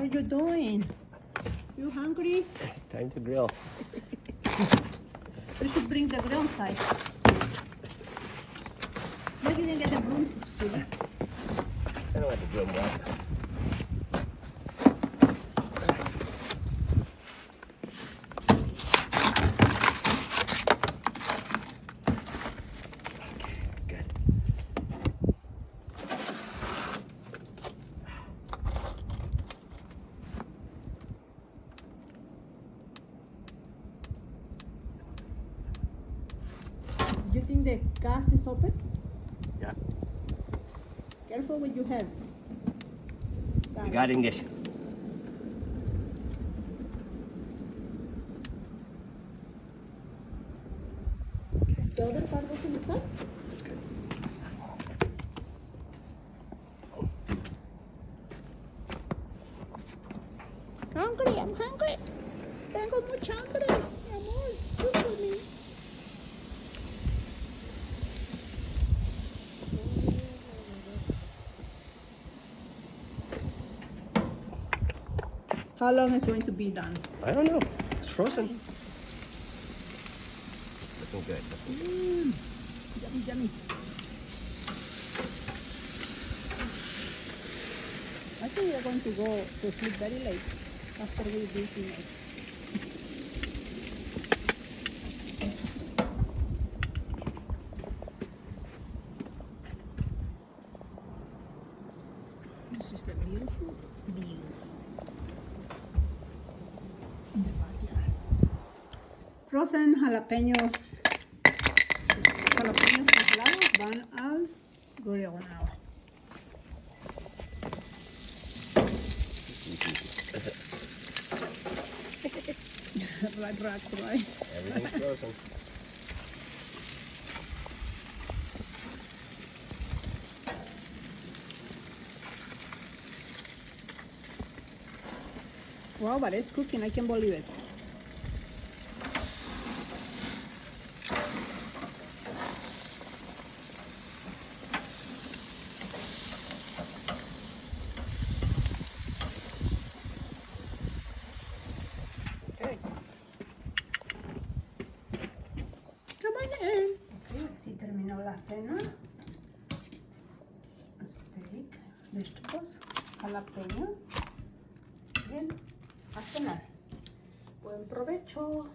are you doing? You hungry? Time to grill. We should bring the grill inside. Maybe you didn't get the broom, sweetie. I don't have to grill that. Do you think the gas is open? Yeah. Careful with your head. We got ignition. The other part doesn't start? That's good. Hungry, I'm hungry. Tengo mucha hambre. Mi amor, cook for me. How long is it going to be done? I don't know. It's frozen. Looking good. Yummy, yummy. I think we're going to go to sleep very late after we do dinner. This is the beautiful view in the backyard. Frozen jalapeños congelados van al grill now. Right. Everything's frozen. Wow, but it's cooking, I can't believe it. Okay. Come on in. Ok, así terminó la cena. Steak, vegetables, jalapeños. Bien, a cenar. Buen provecho.